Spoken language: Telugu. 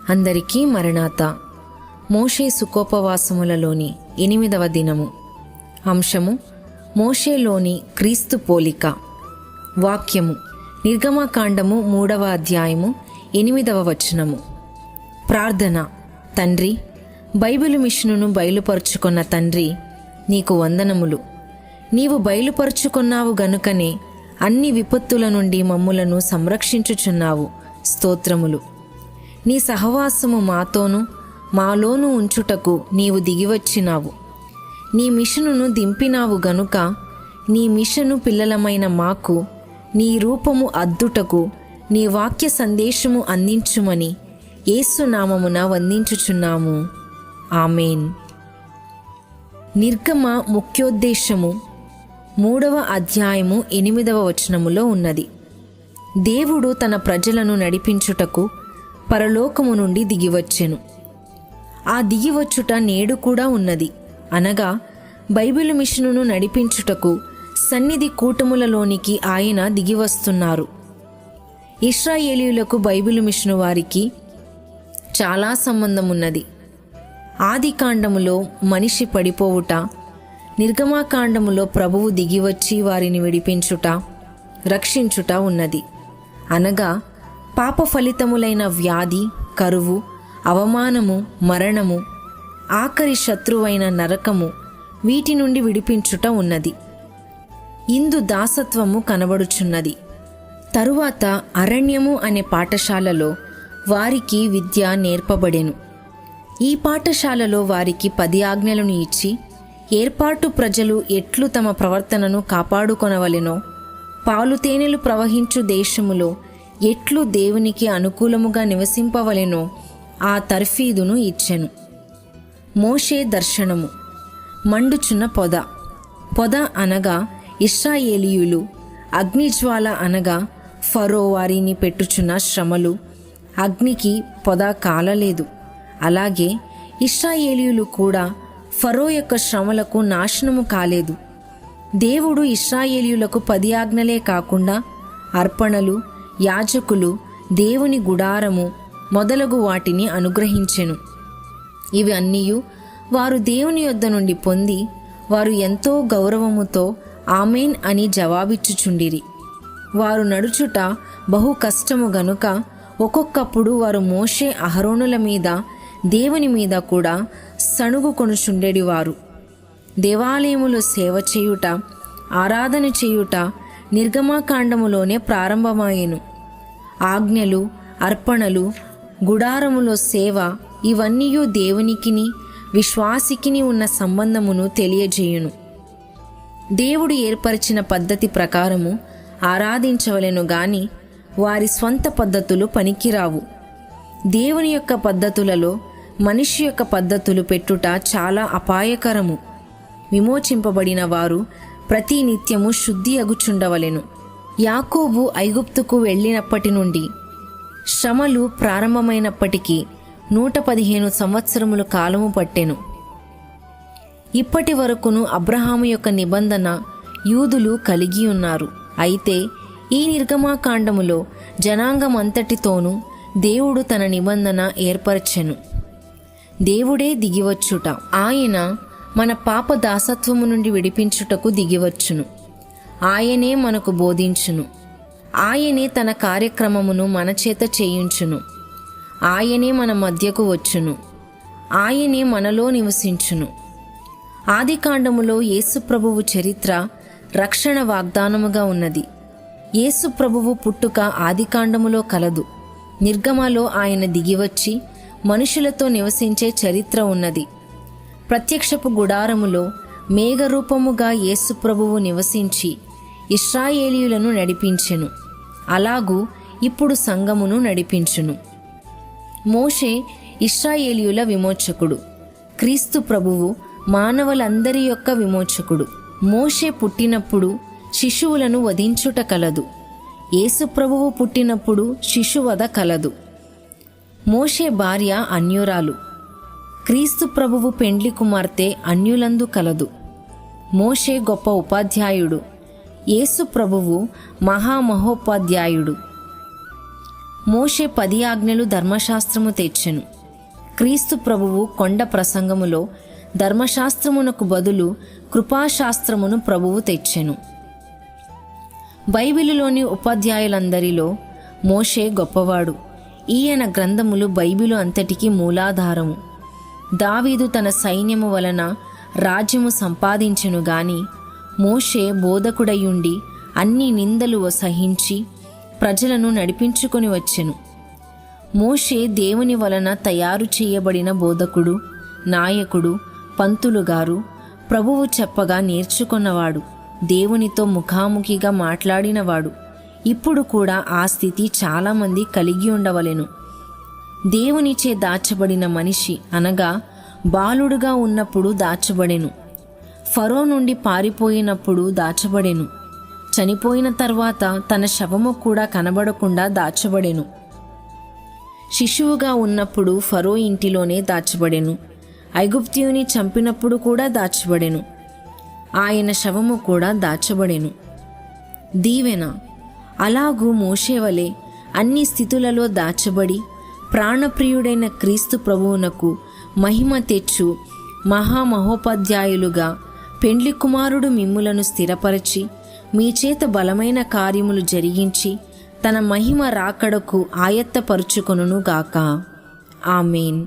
అందరికీ మరణాత. మోషే సుఖోపవాసములలోని 8వ దినము. అంశము: మోషేలోని క్రీస్తు పోలిక. వాక్యము: నిర్గమకాండము 3వ అధ్యాయము 8వ వచనము. ప్రార్థన: తండ్రి, బైబిలు మిషనును బయలుపరుచుకున్న తండ్రి, నీకు వందనములు. నీవు బయలుపరుచుకున్నావు గనుకనే అన్ని విపత్తుల నుండి మమ్ములను సంరక్షించుచున్నావు. స్తోత్రములు. నీ సహవాసము మాతోనూ మాలోనూ ఉంచుటకు నీవు దిగివచ్చినావు. నీ మిషనును దింపినావు గనుక నీ మిషను పిల్లలమైన మాకు నీ రూపము అద్దుటకు నీ వాక్య సందేశము అందించుమని యేసు నామమున వందించుచున్నాము. ఆమేన్. నిర్గమ ముఖ్యోద్దేశము 3వ అధ్యాయము 8వ వచనములో ఉన్నది. దేవుడు తన ప్రజలను నడిపించుటకు పరలోకము నుండి దిగివచ్చెను. ఆ దిగివచ్చుట నేడు కూడా ఉన్నది. అనగా బైబిలు మిషనును నడిపించుటకు సన్నిధి కూటములలోనికి ఆయన దిగివస్తున్నారు. ఇశ్రాయేలీయులకు బైబిలు మిషను వారికి చాలా సంబంధం ఉన్నది. ఆదికాండములో మనిషి పడిపోవుట, నిర్గమకాండములో ప్రభువు దిగివచ్చి వారిని విడిపించుట, రక్షించుట ఉన్నది. అనగా పాప ఫలితములైన వ్యాధి, కరువు, అవమానము, మరణము, ఆఖరి శత్రువైన నరకము, వీటి నుండి విడిపించుట ఉన్నది. ఇందు దాసత్వము కనబడుచున్నది. తరువాత అరణ్యము అనే పాఠశాలలో వారికి విద్య నేర్పబడెను. ఈ పాఠశాలలో వారికి 10 ఆజ్ఞలను ఇచ్చి, ఏర్పాటు ప్రజలు ఎట్లు తమ ప్రవర్తనను కాపాడుకొనవలెనో, పాలుతేనెలు ప్రవహించు దేశములో ఎట్లు దేవునికి అనుకూలముగా నివసింపవలెనో ఆ తర్ఫీదును ఇచ్చెను. మోషే దర్శనము. మండుచున్న పొద అనగా ఇశ్రాయేలీయులు, అగ్నిజ్వాల అనగా ఫరో వారిని పెట్టుచున్న శ్రమలు. అగ్నికి పొద కాలలేదు. అలాగే ఇశ్రాయేలీయులు కూడా ఫరో యొక్క శ్రమలకు నాశనము కాలేదు. దేవుడు ఇశ్రాయేలీయులకు 10 ఆజ్ఞలే కాకుండా అర్పణలు, యాజకులు, దేవుని గుడారము మొదలగు వాటిని అనుగ్రహించెను. ఇవి అన్నీయు వారు దేవుని యొద్ద నుండి పొంది వారు ఎంతో గౌరవముతో ఆమేన్ అని జవాబిచ్చుచుండిరి. వారు నడుచుట బహు కష్టము గనుక ఒక్కొక్కప్పుడు వారు మోషే అహరోనుల మీద, దేవుని మీద కూడా సణుగు కొనుచుండెడివారు. దేవాలయములో సేవ చేయుట, ఆరాధన చేయుట నిర్గమకాండములోనే ప్రారంభమాయెను. ఆజ్ఞలు, అర్పణలు, గుడారములో సేవ, ఇవన్నీయు దేవునికిని విశ్వాసికిని ఉన్న సంబంధమును తెలియజేయును. దేవుడు ఏర్పరిచిన పద్ధతి ప్రకారము ఆరాధించవలెను గాని వారి స్వంత పద్ధతులు పనికిరావు. దేవుని యొక్క పద్ధతులలో మనిషి యొక్క పద్ధతులు పెట్టుట చాలా అపాయకరము. విమోచింపబడిన వారు ప్రతి నిత్యము శుద్ధి అగుచుండవలెను. యాకోబు ఐగుప్తుకు వెళ్ళినప్పటి నుండి శ్రమలు ప్రారంభమైనప్పటికీ 115 సంవత్సరముల కాలము పట్టెను. ఇప్పటి వరకును అబ్రహాము యొక్క నిబంధన యూదులు కలిగి ఉన్నారు. అయితే ఈ నిర్గమకాండములో జనాంగమంతటితోనూ దేవుడు తన నిబంధన ఏర్పరచెను. దేవుడే దిగివచ్చుట. ఆయన మన పాప దాసత్వము నుండి విడిపించుటకు దిగివచ్చును. ఆయనే మనకు బోధించును. ఆయనే తన కార్యక్రమమును మన చేత చేయించును. ఆయనే మన మధ్యకు వచ్చును. ఆయనే మనలో నివసించును. ఆదికాండములో యేసుప్రభువు చరిత్ర రక్షణ వాగ్దానముగా ఉన్నది. యేసుప్రభువు పుట్టుక ఆదికాండములో కలదు. నిర్గమలో ఆయన దిగివచ్చి మనుషులతో నివసించే చరిత్ర ఉన్నది. ప్రత్యక్షపు గుడారములో మేఘరూపముగా యేసుప్రభువు నివసించి ఇశ్రాయేలీయులను నడిపించెను. అలాగూ ఇప్పుడు సంఘమును నడిపించును. మోషే ఇశ్రాయేలీయుల విమోచకుడు. క్రీస్తు ప్రభువు మానవులందరి యొక్క విమోచకుడు. మోషే పుట్టినప్పుడు శిశువులను వధించుట కలదు. యేసుప్రభువు పుట్టినప్పుడు శిశువధ కలదు. మోషే భార్య అన్యురాలు. క్రీస్తు ప్రభువు పెండ్లి కుమార్తె అన్యులందు కలదు. మోషే గొప్ప ఉపాధ్యాయుడు. యేసు ప్రభువు మహామహోపాధ్యాయుడు. మోషే 10 ఆజ్ఞలు ధర్మశాస్త్రము తెచ్చెను. క్రీస్తు ప్రభువు కొండ ప్రసంగములో ధర్మశాస్త్రమునకు బదులు కృపాశాస్త్రమును ప్రభువు తెచ్చెను. బైబిలులోని ఉపాధ్యాయులందరిలో మోషే గొప్పవాడు. ఈయన గ్రంథములు బైబిలు అంతటికీ మూలాధారము. దావీదు తన సైన్యము వలన రాజ్యము సంపాదించెను గాని మోషే బోధకుడయుండి అన్ని నిందలు సహించి ప్రజలను నడిపించుకొని వచ్చెను. మోషే దేవుని వలన తయారు చేయబడిన బోధకుడు, నాయకుడు, పంతులుగారు, ప్రభువు చెప్పగా నేర్చుకున్నవాడు, దేవునితో ముఖాముఖిగా మాట్లాడినవాడు. ఇప్పుడు కూడా ఆ స్థితి చాలామంది కలిగి ఉండవలెను. దేవునిచే దాచబడిన మనిషి అనగా బాలుడుగా ఉన్నప్పుడు దాచబడెను, ఫరో నుండి పారిపోయినప్పుడు దాచబడెను, చనిపోయిన తర్వాత తన శవము కూడా కనబడకుండా దాచబడెను, శిశువుగా ఉన్నప్పుడు ఫరో ఇంటిలోనే దాచబడెను, ఐగుప్తీయుని చంపినప్పుడు కూడా దాచబడెను, ఆయన శవము కూడా దాచబడెను. దీవెన అలాగూ మోషే వలె అన్ని స్థితులలో దాచబడి ప్రాణప్రియుడైన క్రీస్తు ప్రభువునకు మహిమ తెచ్చు మహామహోపాధ్యాయులుగా పెండ్లి కుమారుడు మిమ్ములను స్థిరపరచి మీ చేత బలమైన కార్యములు జరిగించి తన మహిమ రాకడకు ఆయత్తపరుచుకొనుగాక. ఆమేన్.